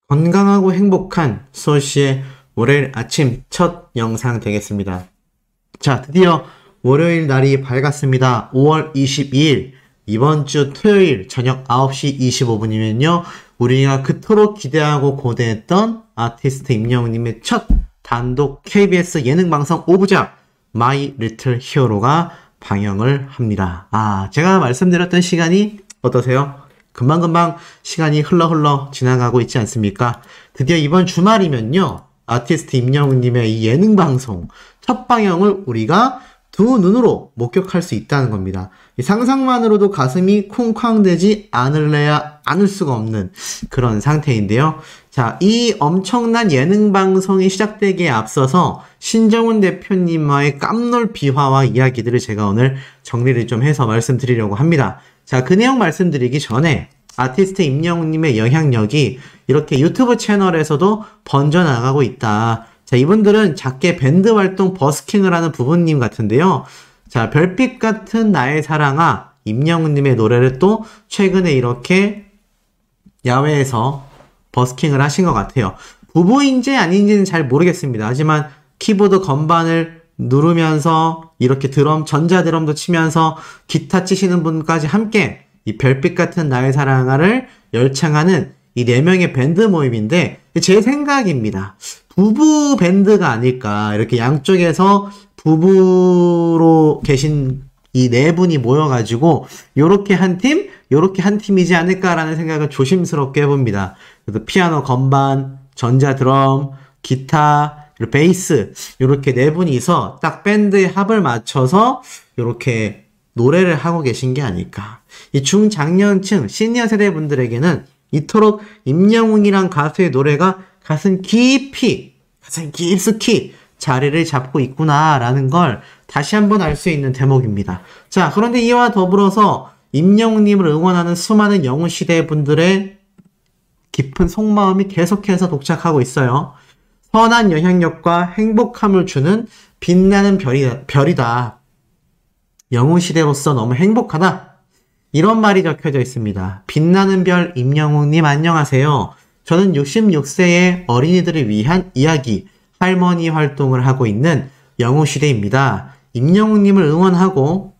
건강하고 행복한 수호씨의 월요일 아침 첫 영상 되겠습니다. 자, 드디어 월요일 날이 밝았습니다. 5월 22일 이번 주 토요일 저녁 9시 25분이면요. 우리가 그토록 기대하고 고대했던 아티스트 임영웅님의 첫 단독 KBS 예능방송 5부작 마이 리틀 히어로가 방영을 합니다. 제가 말씀드렸던 시간이 어떠세요? 금방금방 시간이 흘러 지나가고 있지 않습니까? 드디어 이번 주말이면요. 아티스트 임영웅님의 이 예능방송 첫 방영을 우리가 두 눈으로 목격할 수 있다는 겁니다. 이 상상만으로도 가슴이 쿵쾅대지 않을래야 않을 수가 없는 그런 상태인데요. 자, 이 엄청난 예능방송이 시작되기에 앞서서 신정훈 대표님과의 깜놀 비화와 이야기들을 제가 오늘 정리를 좀 해서 말씀드리려고 합니다. 자, 그 내용 말씀드리기 전에 아티스트 임영웅님의 영향력이 이렇게 유튜브 채널에서도 번져나가고 있다. 자, 이분들은 작게 밴드 활동 버스킹을 하는 부부님 같은데요. 자, 별빛 같은 나의 사랑아 임영웅님의 노래를 또 최근에 이렇게 야외에서 버스킹을 하신 것 같아요. 부부인지 아닌지는 잘 모르겠습니다. 하지만 키보드 건반을 누르면서 이렇게 전자 드럼도 치면서 기타 치시는 분까지 함께 이 별빛 같은 나의 사랑아를 열창하는 이 4명의 밴드 모임인데 제 생각입니다. 부부 밴드가 아닐까. 이렇게 양쪽에서 부부로 계신 이 4분이 모여가지고 요렇게 한 팀, 요렇게 한 팀이지 않을까라는 생각을 조심스럽게 해봅니다. 그래서 피아노, 건반, 전자 드럼, 기타, 그리고 베이스 요렇게 4분이서 딱 밴드의 합을 맞춰서 요렇게 노래를 하고 계신 게 아닐까. 이 중장년층 시니어 세대 분들에게는 이토록 임영웅이란 가수의 노래가 가슴 깊숙이 자리를 잡고 있구나라는 걸 다시 한번 알 수 있는 대목입니다. 자, 그런데 이와 더불어서 임영웅님을 응원하는 수많은 영웅시대 분들의 깊은 속마음이 계속해서 독착하고 있어요. 선한 영향력과 행복함을 주는 빛나는 별이다. 영웅시대로서 너무 행복하다. 이런 말이 적혀져 있습니다. 빛나는 별 임영웅님 안녕하세요. 저는 66세의 어린이들을 위한 이야기, 할머니 활동을 하고 있는 영웅시대입니다. 임영웅님을 응원하고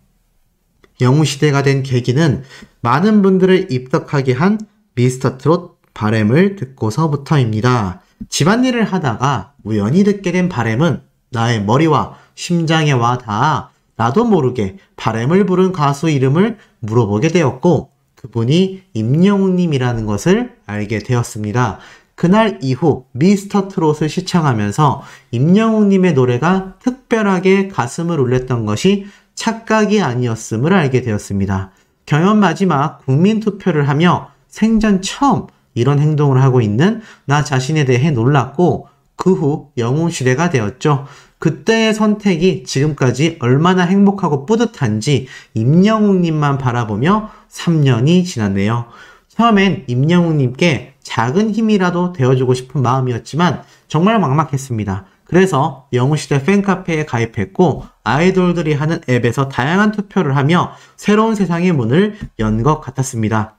영웅시대가 된 계기는 많은 분들을 입덕하게 한 미스터트롯 바램을 듣고서부터입니다. 집안일을 하다가 우연히 듣게 된 바램은 나의 머리와 심장에 와 닿아 나도 모르게 바램을 부른 가수 이름을 물어보게 되었고 그분이 임영웅님이라는 것을 알게 되었습니다. 그날 이후 미스터트롯을 시청하면서 임영웅님의 노래가 특별하게 가슴을 울렸던 것이 착각이 아니었음을 알게 되었습니다. 경연 마지막 국민투표를 하며 생전 처음 이런 행동을 하고 있는 나 자신에 대해 놀랐고 그 후 영웅시대가 되었죠. 그때의 선택이 지금까지 얼마나 행복하고 뿌듯한지 임영웅님만 바라보며 3년이 지났네요. 처음엔 임영웅님께 작은 힘이라도 되어주고 싶은 마음이었지만 정말 막막했습니다. 그래서 영웅시대 팬카페에 가입했고 아이돌들이 하는 앱에서 다양한 투표를 하며 새로운 세상의 문을 연 것 같았습니다.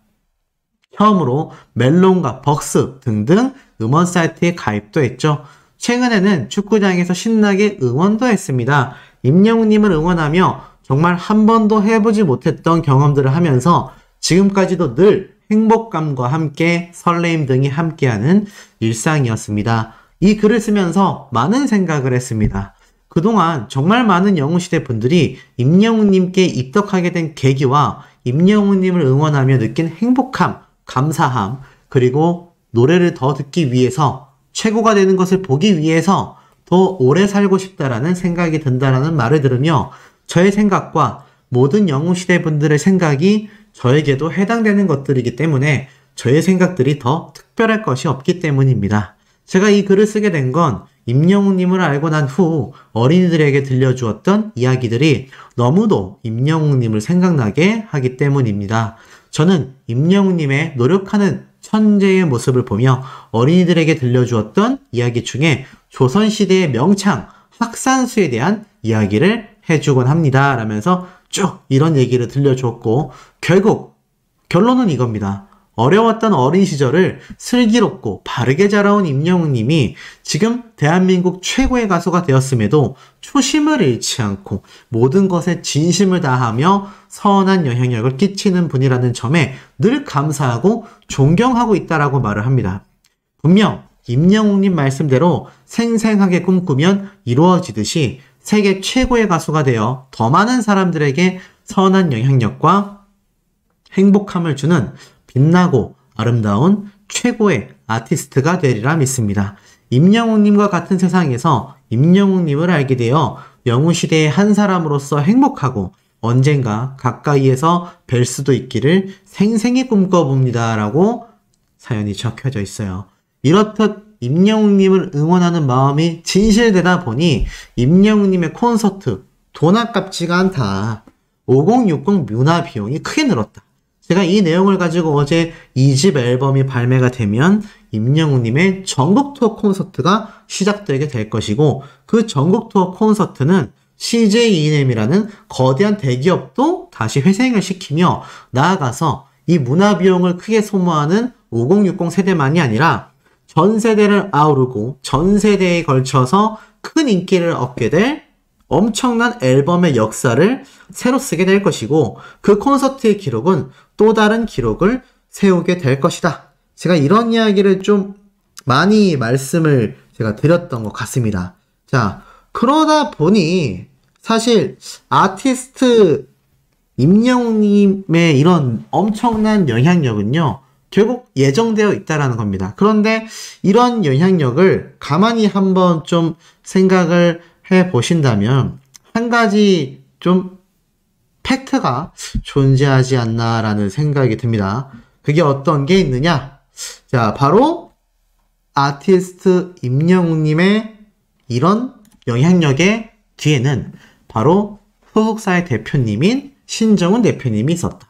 처음으로 멜론과 벅스 등등 음원 사이트에 가입도 했죠. 최근에는 축구장에서 신나게 응원도 했습니다. 임영웅님을 응원하며 정말 한 번도 해보지 못했던 경험들을 하면서 지금까지도 늘 행복감과 함께 설레임 등이 함께하는 일상이었습니다. 이 글을 쓰면서 많은 생각을 했습니다. 그동안 정말 많은 영웅시대 분들이 임영웅님께 입덕하게 된 계기와 임영웅님을 응원하며 느낀 행복함, 감사함, 그리고 노래를 더 듣기 위해서 최고가 되는 것을 보기 위해서 더 오래 살고 싶다라는 생각이 든다라는 말을 들으며 저의 생각과 모든 영웅시대 분들의 생각이 저에게도 해당되는 것들이기 때문에 저의 생각들이 더 특별할 것이 없기 때문입니다. 제가 이 글을 쓰게 된 건 임영웅님을 알고 난 후 어린이들에게 들려주었던 이야기들이 너무도 임영웅님을 생각나게 하기 때문입니다. 저는 임영웅님의 노력하는 천재의 모습을 보며 어린이들에게 들려주었던 이야기 중에 조선시대의 명창 학산수에 대한 이야기를 해주곤 합니다. 라면서 쭉 이런 얘기를 들려주었고 결국 결론은 이겁니다. 어려웠던 어린 시절을 슬기롭고 바르게 자라온 임영웅님이 지금 대한민국 최고의 가수가 되었음에도 초심을 잃지 않고 모든 것에 진심을 다하며 선한 영향력을 끼치는 분이라는 점에 늘 감사하고 존경하고 있다라고 말을 합니다. 분명 임영웅님 말씀대로 생생하게 꿈꾸면 이루어지듯이 세계 최고의 가수가 되어 더 많은 사람들에게 선한 영향력과 행복함을 주는 빛나고 아름다운 최고의 아티스트가 되리라 믿습니다. 임영웅님과 같은 세상에서 임영웅님을 알게 되어 영웅시대의 한 사람으로서 행복하고 언젠가 가까이에서 뵐 수도 있기를 생생히 꿈꿔봅니다. 라고 사연이 적혀져 있어요. 이렇듯 임영웅님을 응원하는 마음이 진실되다 보니 임영웅님의 콘서트 돈 아깝지가 않다. 5060 뮤나 비용이 크게 늘었다. 제가 이 내용을 가지고 어제 2집 앨범이 발매가 되면 임영웅님의 전국 투어 콘서트가 시작되게 될 것이고 그 전국 투어 콘서트는 CJ E&M이라는 거대한 대기업도 다시 회생을 시키며 나아가서 이 문화 비용을 크게 소모하는 5060 세대만이 아니라 전 세대를 아우르고 전 세대에 걸쳐서 큰 인기를 얻게 될 엄청난 앨범의 역사를 새로 쓰게 될 것이고 그 콘서트의 기록은 또 다른 기록을 세우게 될 것이다. 제가 이런 이야기를 좀 많이 말씀을 제가 드렸던 것 같습니다. 자, 그러다 보니 사실 아티스트 임영웅님의 이런 엄청난 영향력은요. 결국 예정되어 있다라는 겁니다. 그런데 이런 영향력을 가만히 한번 좀 생각을 해 보신다면 한 가지 좀 팩트가 존재하지 않나라는 생각이 듭니다. 그게 어떤 게 있느냐? 자, 바로 아티스트 임영웅님의 이런 영향력의 뒤에는 바로 소속사의 대표님인 신정훈 대표님이 있었다.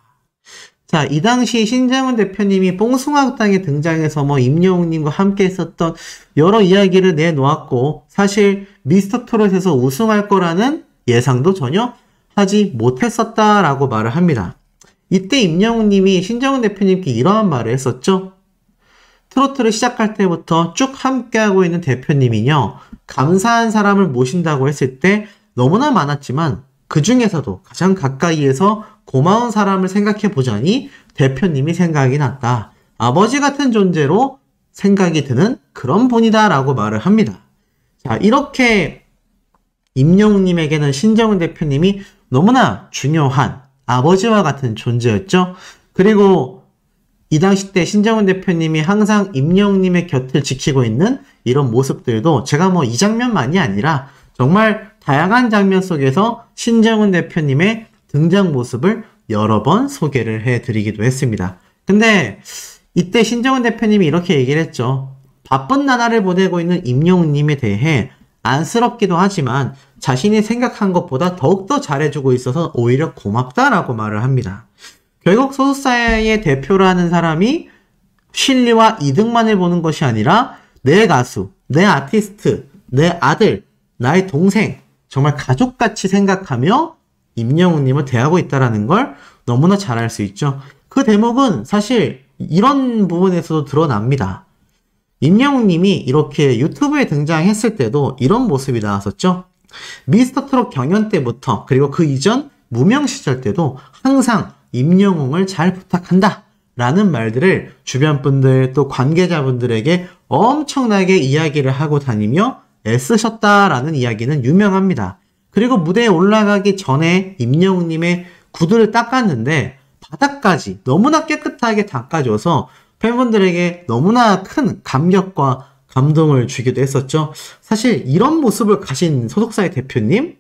자, 이 당시 신정훈 대표님이 뽕숭아학당에 등장해서 임영웅님과 함께 했었던 여러 이야기를 내놓았고 사실 미스터트롯에서 우승할 거라는 예상도 전혀 하지 못했었다라고 말을 합니다. 이때 임영웅님이 신정훈 대표님께 이러한 말을 했었죠. 트로트를 시작할 때부터 쭉 함께하고 있는 대표님이요. 감사한 사람을 모신다고 했을 때 너무나 많았지만 그 중에서도 가장 가까이에서 고마운 사람을 생각해 보자니 대표님이 생각이 났다. 아버지 같은 존재로 생각이 드는 그런 분이다 라고 말을 합니다. 자, 이렇게 임영웅님에게는 신정훈 대표님이 너무나 중요한 아버지와 같은 존재였죠. 그리고 이 당시 때 신정훈 대표님이 항상 임영웅님의 곁을 지키고 있는 이런 모습들도 제가 이 장면만이 아니라 정말 다양한 장면 속에서 신정훈 대표님의 등장 모습을 여러 번 소개를 해드리기도 했습니다. 근데 이때 신정훈 대표님이 이렇게 얘기를 했죠. 바쁜 나날을 보내고 있는 임영웅님에 대해 안쓰럽기도 하지만 자신이 생각한 것보다 더욱더 잘해주고 있어서 오히려 고맙다라고 말을 합니다. 결국 소속사의 대표라는 사람이 실리와 이득만을 보는 것이 아니라 내 가수, 내 아티스트, 내 아들, 나의 동생 정말 가족같이 생각하며 임영웅님을 대하고 있다는 걸 너무나 잘 알 수 있죠. 그 대목은 사실 이런 부분에서도 드러납니다. 임영웅님이 이렇게 유튜브에 등장했을 때도 이런 모습이 나왔었죠. 미스터트롯 경연 때부터 그리고 그 이전 무명 시절 때도 항상 임영웅을 잘 부탁한다 라는 말들을 주변 분들 또 관계자분들에게 엄청나게 이야기를 하고 다니며 애쓰셨다라는 이야기는 유명합니다. 그리고 무대에 올라가기 전에 임영웅님의 구두를 닦았는데 바닥까지 너무나 깨끗하게 닦아줘서 팬분들에게 너무나 큰 감격과 감동을 주기도 했었죠. 사실 이런 모습을 가진 소속사의 대표님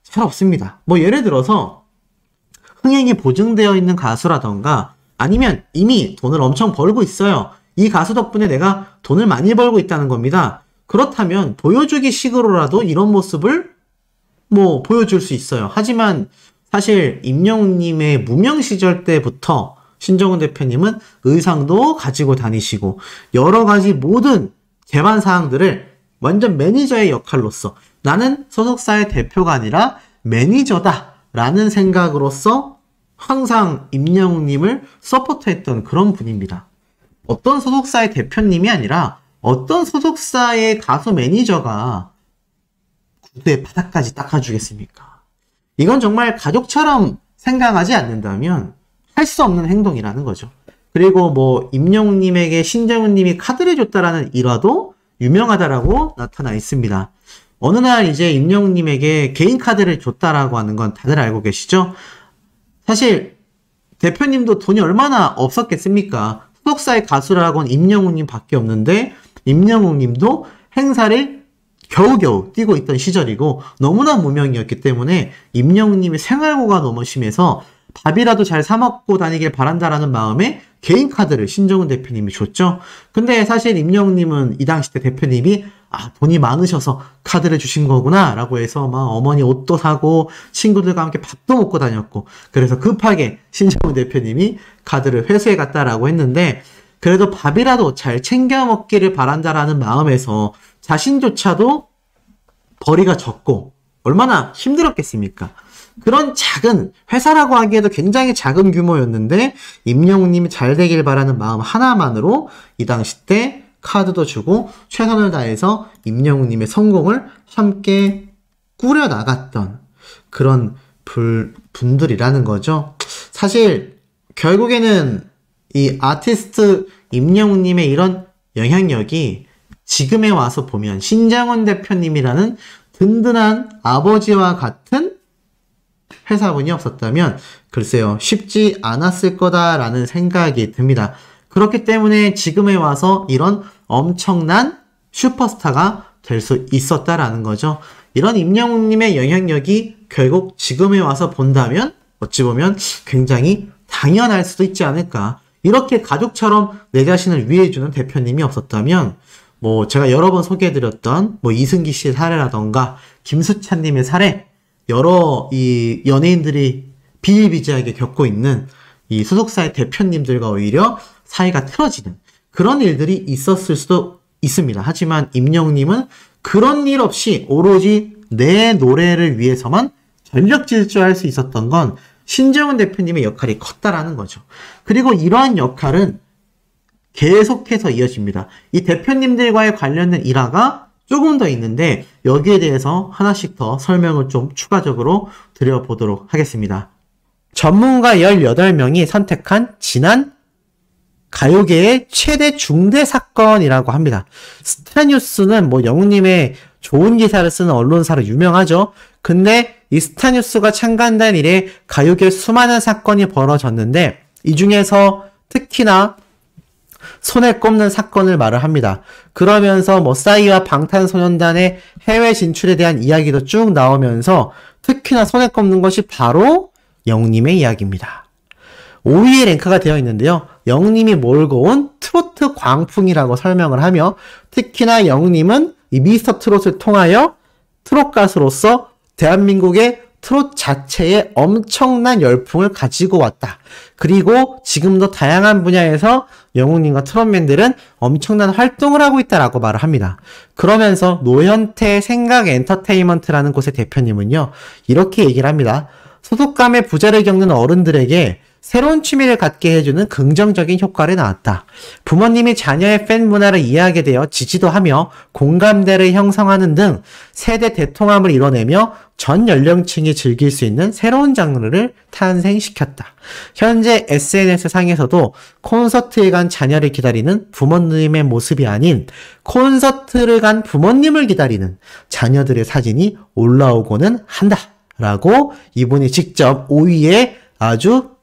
잘 없습니다. 예를 들어서 흥행이 보증되어 있는 가수라던가 아니면 이미 돈을 엄청 벌고 있어요. 이 가수 덕분에 내가 돈을 많이 벌고 있다는 겁니다. 그렇다면 보여주기 식으로라도 이런 모습을 보여줄 수 있어요. 하지만 사실 임영웅님의 무명 시절 때부터 신정훈 대표님은 의상도 가지고 다니시고 여러 가지 모든 제반 사항들을 완전 매니저의 역할로서 나는 소속사의 대표가 아니라 매니저다 라는 생각으로서 항상 임영웅님을 서포트했던 그런 분입니다. 어떤 소속사의 대표님이 아니라 어떤 소속사의 가수 매니저가 구두의 바닥까지 닦아주겠습니까? 이건 정말 가족처럼 생각하지 않는다면 할 수 없는 행동이라는 거죠. 그리고 뭐 임영웅님에게 신정훈님이 카드를 줬다라는 일화도 유명하다라고 나타나 있습니다. 어느 날 이제 임영웅님에게 개인 카드를 줬다라고 하는 건 다들 알고 계시죠? 사실 대표님도 돈이 얼마나 없었겠습니까? 소속사의 가수라고는 임영웅님 밖에 없는데 임영웅님도 행사를 겨우겨우 뛰고 있던 시절이고 너무나 무명이었기 때문에 임영웅님의 생활고가 너무 심해서 밥이라도 잘 사먹고 다니길 바란다라는 마음에 개인 카드를 신정훈 대표님이 줬죠. 근데 사실 임영웅님은 이 당시 때 대표님이 돈이 많으셔서 카드를 주신 거구나 라고 해서 막 어머니 옷도 사고 친구들과 함께 밥도 먹고 다녔고 그래서 급하게 신정훈 대표님이 카드를 회수해 갔다라고 했는데 그래도 밥이라도 잘 챙겨 먹기를 바란다라는 마음에서 자신조차도 벌이가 적고 얼마나 힘들었겠습니까? 그런 작은 회사라고 하기에도 굉장히 작은 규모였는데 임영웅님이 잘 되길 바라는 마음 하나만으로 이 당시 때 카드도 주고 최선을 다해서 임영웅님의 성공을 함께 꾸려나갔던 그런 분들이라는 거죠. 사실 결국에는 이 아티스트 임영웅님의 이런 영향력이 지금에 와서 보면 신정훈 대표님이라는 든든한 아버지와 같은 회사분이 없었다면 글쎄요 쉽지 않았을 거다라는 생각이 듭니다. 그렇기 때문에 지금에 와서 이런 엄청난 슈퍼스타가 될 수 있었다라는 거죠. 이런 임영웅님의 영향력이 결국 지금에 와서 본다면 어찌 보면 굉장히 당연할 수도 있지 않을까. 이렇게 가족처럼 내 자신을 위해주는 대표님이 없었다면 뭐 제가 여러 번 소개해드렸던 뭐 이승기 씨의 사례라던가 김수찬님의 사례 여러 이 연예인들이 비일비재하게 겪고 있는 이 소속사의 대표님들과 오히려 사이가 틀어지는 그런 일들이 있었을 수도 있습니다. 하지만 임영웅님은 그런 일 없이 오로지 내 노래를 위해서만 전력 질주할 수 있었던 건 신정훈 대표님의 역할이 컸다라는 거죠. 그리고 이러한 역할은 계속해서 이어집니다. 이 대표님들과의 관련된 일화가 조금 더 있는데 여기에 대해서 하나씩 더 설명을 좀 추가적으로 드려보도록 하겠습니다. 전문가 18명이 선택한 지난 가요계의 최대 중대 사건이라고 합니다. 스타뉴스는 뭐 영웅님의 좋은 기사를 쓰는 언론사로 유명하죠. 근데 이 스타뉴스가 창간된 이래 가요계 수많은 사건이 벌어졌는데 이 중에서 특히나 손에 꼽는 사건을 말을 합니다. 그러면서 뭐 싸이와 방탄소년단의 해외 진출에 대한 이야기도 쭉 나오면서 특히나 손에 꼽는 것이 바로 영웅님의 이야기입니다. 5위에 랭크가 되어 있는데요. 영웅님이 몰고 온 트로트 광풍이라고 설명을 하며 특히나 영웅님은 이 미스터 트롯을 통하여 트롯 가수로서 대한민국의 트롯 자체에 엄청난 열풍을 가지고 왔다. 그리고 지금도 다양한 분야에서 영웅님과 트롯맨들은 엄청난 활동을 하고 있다라고 말을 합니다. 그러면서 노현태 생각 엔터테인먼트라는 곳의 대표님은요. 이렇게 얘기를 합니다. 소속감에 부자를 겪는 어른들에게 새로운 취미를 갖게 해주는 긍정적인 효과를 낳았다. 부모님이 자녀의 팬 문화를 이해하게 되어 지지도 하며 공감대를 형성하는 등 세대 대통합을 이뤄내며 전 연령층이 즐길 수 있는 새로운 장르를 탄생시켰다. 현재 SNS 상에서도 콘서트에 간 자녀를 기다리는 부모님의 모습이 아닌 콘서트를 간 부모님을 기다리는 자녀들의 사진이 올라오고는 한다. 라고 이분이 직접 5위에 아주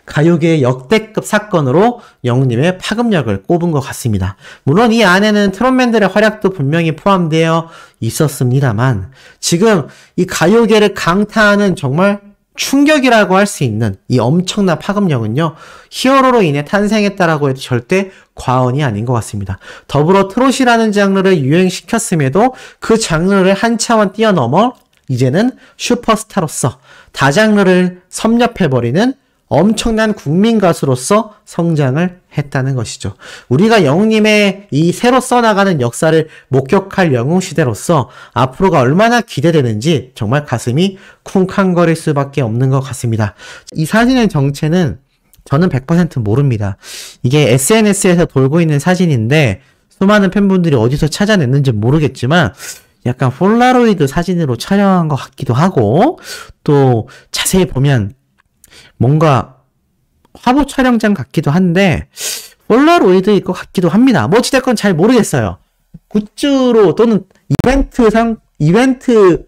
가요계의 역대급 사건으로 영웅님의 파급력을 꼽은 것 같습니다. 물론 이 안에는 트롯맨들의 활약도 분명히 포함되어 있었습니다만 지금 이 가요계를 강타하는 정말 충격이라고 할 수 있는 이 엄청난 파급력은요. 히어로로 인해 탄생했다라고 해도 절대 과언이 아닌 것 같습니다. 더불어 트롯이라는 장르를 유행시켰음에도 그 장르를 한 차원 뛰어넘어 이제는 슈퍼스타로서 다장르를 섭렵해버리는 엄청난 국민 가수로서 성장을 했다는 것이죠. 우리가 영웅님의 이 새로 써나가는 역사를 목격할 영웅시대로서 앞으로가 얼마나 기대되는지 정말 가슴이 쿵쾅거릴 수밖에 없는 것 같습니다. 이 사진의 정체는 저는 100% 모릅니다. 이게 SNS에서 돌고 있는 사진인데 수많은 팬분들이 어디서 찾아냈는지 모르겠지만 약간 폴라로이드 사진으로 촬영한 것 같기도 하고 또 자세히 보면 뭔가 화보 촬영장 같기도 한데 폴라로이드일 것 같기도 합니다. 뭐 어찌됐건 잘 모르겠어요. 굿즈로 또는 이벤트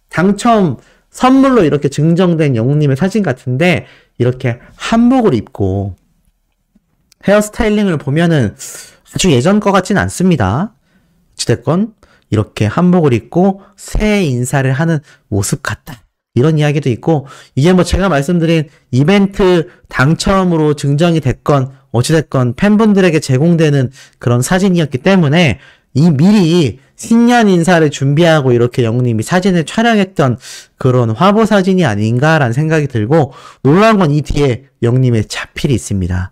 당첨 선물로 이렇게 증정된 영웅님의 사진 같은데 이렇게 한복을 입고 헤어스타일링을 보면은 아주 예전 거 같진 않습니다. 어찌됐건 이렇게 한복을 입고 새해 인사를 하는 모습 같다. 이런 이야기도 있고 이게 뭐 제가 말씀드린 이벤트 당첨으로 증정이 됐건 어찌됐건 팬분들에게 제공되는 그런 사진이었기 때문에 이 미리 신년 인사를 준비하고 이렇게 영웅님이 사진을 촬영했던 그런 화보 사진이 아닌가라는 생각이 들고 놀라운 건 이 뒤에 영웅님의 자필이 있습니다.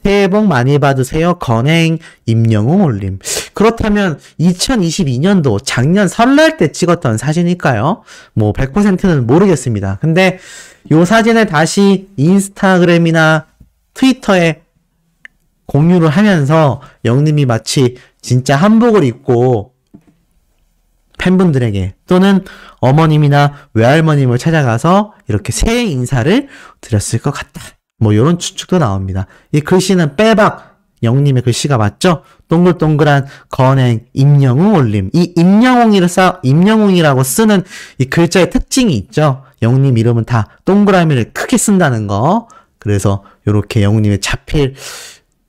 새해 복 많이 받으세요. 건행 임영웅 올림. 그렇다면 2022년도 작년 설날 때 찍었던 사진일까요? 뭐 100%는 모르겠습니다. 근데 요 사진을 다시 인스타그램이나 트위터에 공유를 하면서 영님이 마치 진짜 한복을 입고 팬분들에게 또는 어머님이나 외할머님을 찾아가서 이렇게 새해 인사를 드렸을 것 같다. 뭐 이런 추측도 나옵니다. 이 글씨는 빼박 영님의 글씨가 맞죠? 동글동글한 건행 임영웅 올림. 이 임영웅이라고 쓰는 이 글자의 특징이 있죠. 영님 이름은 다 동그라미를 크게 쓴다는 거. 그래서 이렇게 영님의 자필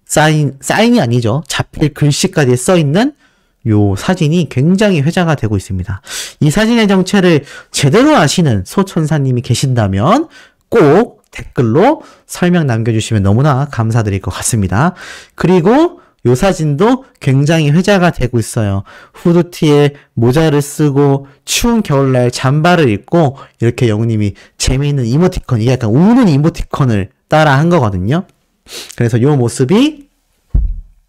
사인이 아니죠. 자필 글씨까지 써있는 요 사진이 굉장히 회자가 되고 있습니다. 이 사진의 정체를 제대로 아시는 소천사님이 계신다면 꼭 댓글로 설명 남겨주시면 너무나 감사드릴 것 같습니다. 그리고 요 사진도 굉장히 회자가 되고 있어요. 후드티에 모자를 쓰고 추운 겨울날 잠바를 입고 이렇게 영웅님이 재미있는 이모티콘, 이게 약간 우는 이모티콘을 따라 한 거거든요. 그래서 요 모습이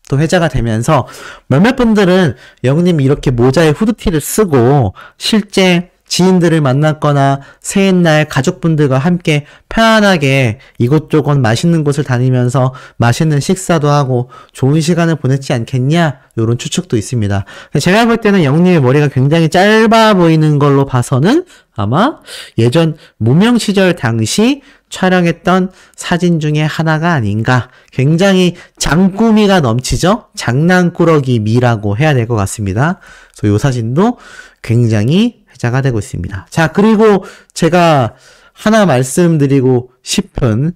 또 회자가 되면서 몇몇 분들은 영웅님이 이렇게 모자에 후드티를 쓰고 실제 지인들을 만났거나 새해날 가족분들과 함께 편안하게 이곳저곳 맛있는 곳을 다니면서 맛있는 식사도 하고 좋은 시간을 보냈지 않겠냐? 이런 추측도 있습니다. 제가 볼 때는 영웅님의 머리가 굉장히 짧아 보이는 걸로 봐서는 아마 예전 무명 시절 당시 촬영했던 사진 중에 하나가 아닌가. 굉장히 장꾸미가 넘치죠? 장난꾸러기 미라고 해야 될 것 같습니다. 그래서 이 사진도 굉장히 회자가 되고 있습니다. 자, 그리고 제가 하나 말씀드리고 싶은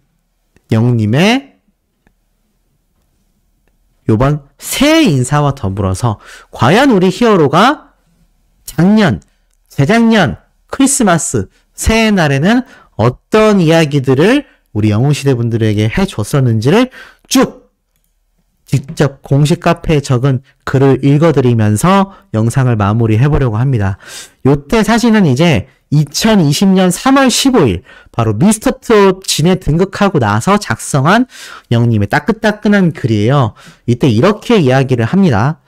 영웅님의 요번 새해 인사와 더불어서 과연 우리 히어로가 작년, 재작년, 크리스마스, 새해 날에는 어떤 이야기들을 우리 영웅시대 분들에게 해줬었는지를 쭉 직접 공식 카페에 적은 글을 읽어드리면서 영상을 마무리해보려고 합니다. 요때 사진은 이제 2020년 3월 15일 바로 미스터트롯 진에 등극하고 나서 작성한 영웅님의 따끈따끈한 글이에요. 이때 이렇게 이야기를 합니다.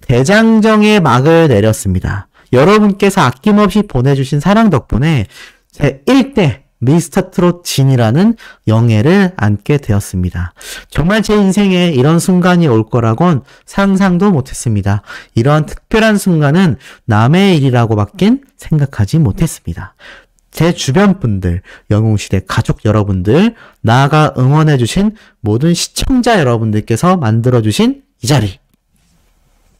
대장정의 막을 내렸습니다. 여러분께서 아낌없이 보내주신 사랑 덕분에 제 1대 미스터트롯 진이라는 영예를 안게 되었습니다. 정말 제 인생에 이런 순간이 올 거라곤 상상도 못했습니다. 이러한 특별한 순간은 남의 일이라고밖엔 생각하지 못했습니다. 제 주변 분들, 영웅시대 가족 여러분들, 나아가 응원해주신 모든 시청자 여러분들께서 만들어주신 이 자리.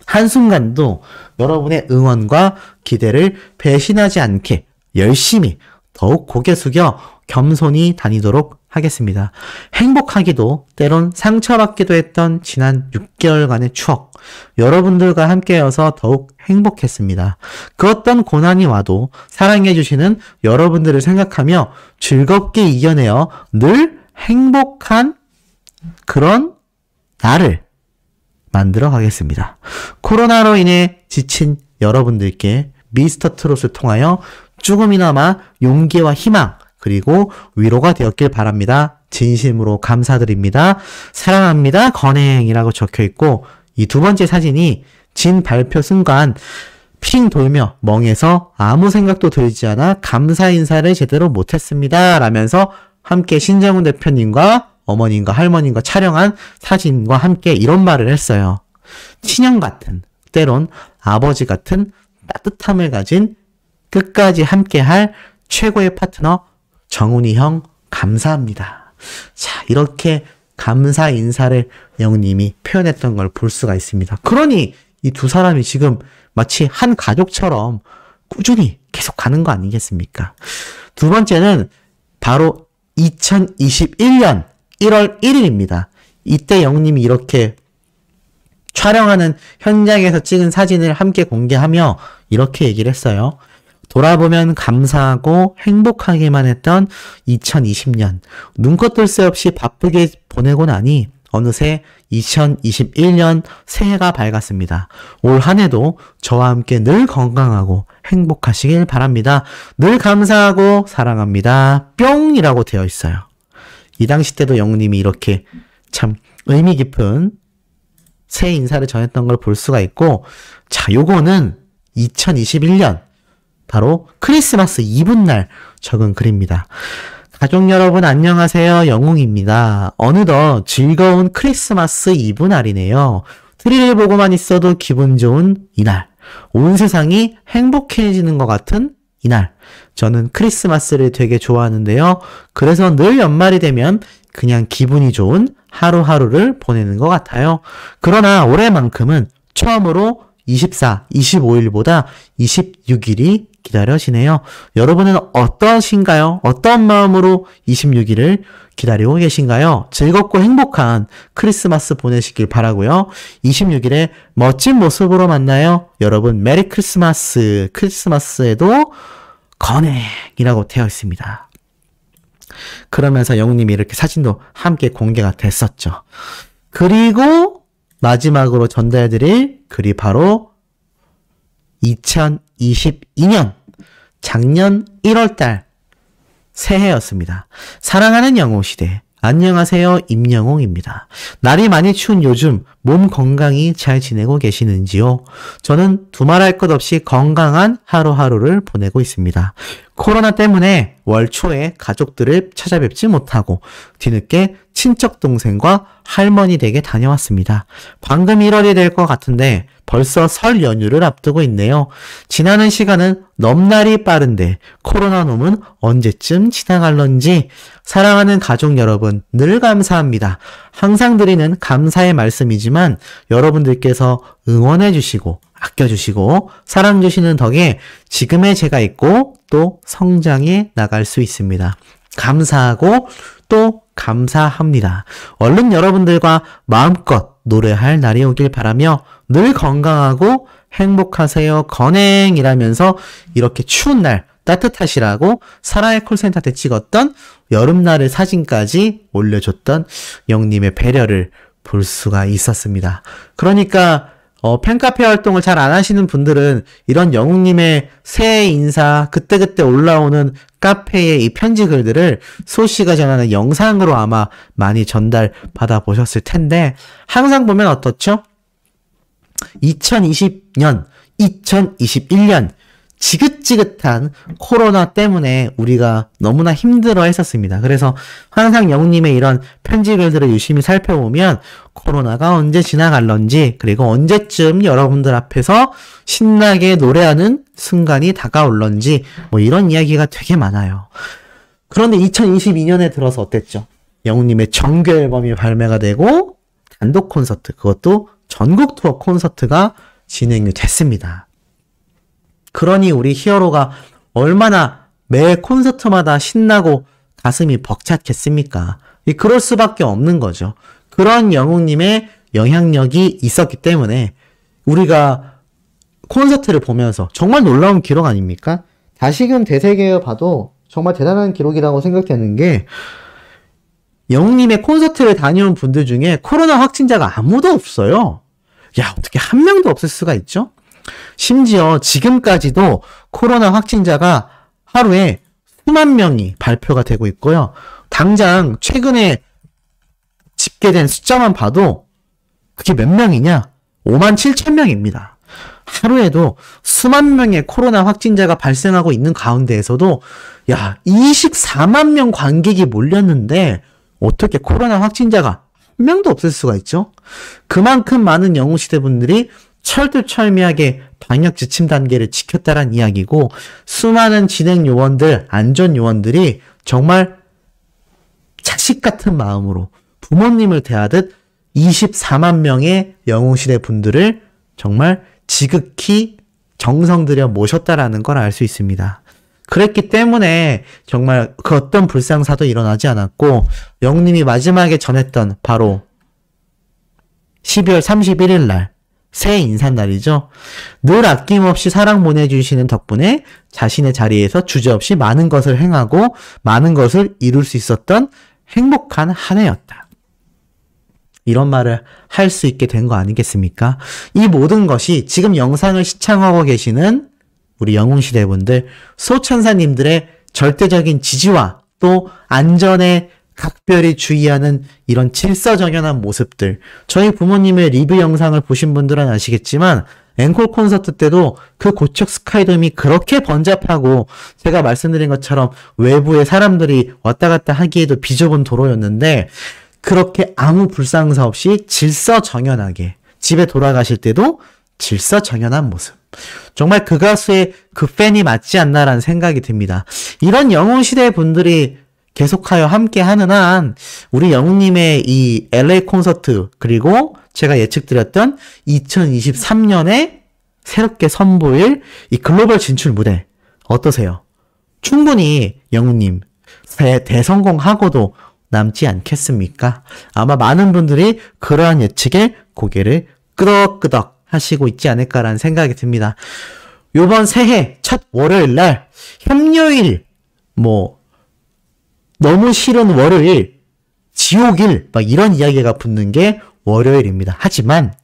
한순간도 여러분의 응원과 기대를 배신하지 않게 열심히 더욱 고개 숙여 겸손히 다니도록 하겠습니다. 행복하기도 때론 상처받기도 했던 지난 6개월간의 추억, 여러분들과 함께여서 더욱 행복했습니다. 그 어떤 고난이 와도 사랑해주시는 여러분들을 생각하며 즐겁게 이겨내어 늘 행복한 그런 나를 만들어 가겠습니다. 코로나로 인해 지친 여러분들께 미스터트롯을 통하여 조금이나마 용기와 희망 그리고 위로가 되었길 바랍니다. 진심으로 감사드립니다. 사랑합니다. 건행이라고 적혀 있고 이 두 번째 사진이 진 발표 순간 핑 돌며 멍해서 아무 생각도 들지 않아 감사 인사를 제대로 못했습니다. 라면서 함께 신정훈 대표님과 어머님과 할머님과 촬영한 사진과 함께 이런 말을 했어요. 친형 같은, 때론 아버지 같은 따뜻함을 가진 끝까지 함께할 최고의 파트너 정훈이 형 감사합니다. 자, 이렇게 감사 인사를 영님이 표현했던 걸 볼 수가 있습니다. 그러니 이 두 사람이 지금 마치 한 가족처럼 꾸준히 계속 가는 거 아니겠습니까? 두 번째는 바로 2021년 1월 1일입니다. 이때 영님이 이렇게 촬영하는 현장에서 찍은 사진을 함께 공개하며 이렇게 얘기를 했어요. 돌아보면 감사하고 행복하기만 했던 2020년. 눈코 뜰 새 없이 바쁘게 보내고 나니 어느새 2021년 새해가 밝았습니다. 올 한 해도 저와 함께 늘 건강하고 행복하시길 바랍니다. 늘 감사하고 사랑합니다. 뿅이라고 되어 있어요. 이 당시 때도 영님이 이렇게 참 의미 깊은 새해 인사를 전했던 걸 볼 수가 있고, 자, 요거는 2021년 바로 크리스마스 이브날 적은 글입니다. 가족 여러분 안녕하세요. 영웅입니다. 어느덧 즐거운 크리스마스 이브날이네요. 트리를 보고만 있어도 기분 좋은 이날. 온 세상이 행복해지는 것 같은 이날. 저는 크리스마스를 되게 좋아하는데요. 그래서 늘 연말이 되면 그냥 기분이 좋은 하루하루를 보내는 것 같아요. 그러나 올해만큼은 처음으로 24, 25일보다 26일이 기다려지네요. 여러분은 어떠신가요? 어떤 마음으로 26일을 기다리고 계신가요? 즐겁고 행복한 크리스마스 보내시길 바라고요. 26일에 멋진 모습으로 만나요. 여러분 메리 크리스마스. 크리스마스에도 건행이라고 되어 있습니다. 그러면서 영님이 이렇게 사진도 함께 공개가 됐었죠. 그리고 마지막으로 전달해드릴 글이 바로 2022년 작년 1월달 새해였습니다. 사랑하는 영웅시대. 안녕하세요. 임영웅입니다. 날이 많이 추운 요즘 몸 건강히 잘 지내고 계시는지요? 저는 두말할 것 없이 건강한 하루하루를 보내고 있습니다. 코로나 때문에 월 초에 가족들을 찾아뵙지 못하고 뒤늦게 친척 동생과 할머니 댁에 다녀왔습니다. 방금 1월이 될 것 같은데 벌써 설 연휴를 앞두고 있네요. 지나는 시간은 넘날이 빠른데 코로나 놈은 언제쯤 지나갈런지. 사랑하는 가족 여러분 늘 감사합니다. 항상 드리는 감사의 말씀이지만 여러분들께서 응원해 주시고 아껴주시고 사랑 주시는 덕에 지금의 제가 있고 또 성장해 나갈 수 있습니다. 감사하고 또 감사합니다. 얼른 여러분들과 마음껏 노래할 날이 오길 바라며 늘 건강하고 행복하세요. 건행이라면서 이렇게 추운 날 따뜻하시라고 사라의 콜센터 때 찍었던 여름날의 사진까지 올려줬던 영님의 배려를 볼 수가 있었습니다. 그러니까 팬카페 활동을 잘 안 하시는 분들은 이런 영웅님의 새해 인사 그때그때 올라오는 카페의 이 편지 글들을 소씨가 전하는 영상으로 아마 많이 전달 받아 보셨을 텐데 항상 보면 어떻죠? 2020년, 2021년 지긋지긋한 코로나 때문에 우리가 너무나 힘들어 했었습니다. 그래서 항상 영웅님의 이런 편지글들을 유심히 살펴보면 코로나가 언제 지나갈런지 그리고 언제쯤 여러분들 앞에서 신나게 노래하는 순간이 다가올런지 뭐 이런 이야기가 되게 많아요. 그런데 2022년에 들어서 어땠죠? 영웅님의 정규 앨범이 발매가 되고 단독 콘서트 그것도 전국 투어 콘서트가 진행이 됐습니다. 그러니 우리 히어로가 얼마나 매 콘서트마다 신나고 가슴이 벅찼겠습니까? 그럴 수밖에 없는 거죠. 그런 영웅님의 영향력이 있었기 때문에 우리가 콘서트를 보면서 정말 놀라운 기록 아닙니까? 다시금 되새겨 봐도 정말 대단한 기록이라고 생각되는 게 영웅님의 콘서트를 다녀온 분들 중에 코로나 확진자가 아무도 없어요. 야, 어떻게 한 명도 없을 수가 있죠? 심지어 지금까지도 코로나 확진자가 하루에 수만 명이 발표가 되고 있고요. 당장 최근에 집계된 숫자만 봐도 그게 몇 명이냐? 5만 7천 명입니다. 하루에도 수만 명의 코로나 확진자가 발생하고 있는 가운데에서도 24만 명 관객이 몰렸는데 어떻게 코로나 확진자가 한 명도 없을 수가 있죠? 그만큼 많은 영웅시대 분들이 철두철미하게 방역 지침 단계를 지켰다란 이야기고, 수많은 진행 요원들, 안전 요원들이 정말 자식 같은 마음으로 부모님을 대하듯 24만 명의 영웅시대 분들을 정말 지극히 정성 들여 모셨다라는 걸 알 수 있습니다. 그랬기 때문에 정말 그 어떤 불상사도 일어나지 않았고, 영웅님이 마지막에 전했던 바로 12월 31일 날 새해 인사날이죠. 늘 아낌없이 사랑 보내주시는 덕분에 자신의 자리에서 주저없이 많은 것을 행하고 많은 것을 이룰 수 있었던 행복한 한 해였다. 이런 말을 할 수 있게 된 거 아니겠습니까? 이 모든 것이 지금 영상을 시청하고 계시는 우리 영웅시대분들, 소천사님들의 절대적인 지지와 또 안전에 각별히 주의하는 이런 질서정연한 모습들. 저희 부모님의 리뷰 영상을 보신 분들은 아시겠지만 앵콜 콘서트 때도 그 고척 스카이돔이 그렇게 번잡하고 제가 말씀드린 것처럼 외부에 사람들이 왔다 갔다 하기에도 비좁은 도로였는데, 그렇게 아무 불상사 없이 질서정연하게 집에 돌아가실 때도 질서정연한 모습. 정말 그 가수의 그 팬이 맞지 않나라는 생각이 듭니다. 이런 영웅시대 분들이 계속하여 함께하는 한 우리 영웅님의 이 LA 콘서트, 그리고 제가 예측드렸던 2023년에 새롭게 선보일 이 글로벌 진출 무대 어떠세요? 충분히 영웅님 대성공하고도 남지 않겠습니까? 아마 많은 분들이 그러한 예측에 고개를 끄덕끄덕 하시고 있지 않을까라는 생각이 듭니다. 요번 새해 첫 월요일 날 협요일, 너무 싫은 월요일, 지옥일, 이런 이야기가 붙는 게 월요일입니다. 하지만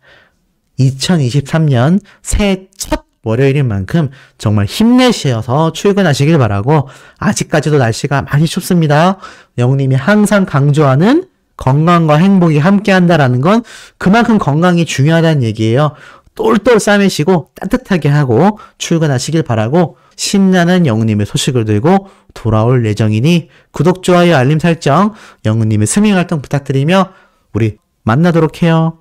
2023년 새해 첫 월요일인 만큼 정말 힘내셔서 출근하시길 바라고, 아직까지도 날씨가 많이 춥습니다. 영웅님이 항상 강조하는 건강과 행복이 함께한다라는 건 그만큼 건강이 중요하다는 얘기예요. 똘똘 싸매시고 따뜻하게 하고 출근하시길 바라고, 신나는 영웅님의 소식을 들고 돌아올 예정이니 구독, 좋아요, 알림 설정, 영웅님의 스밍 활동 부탁드리며 우리 만나도록 해요.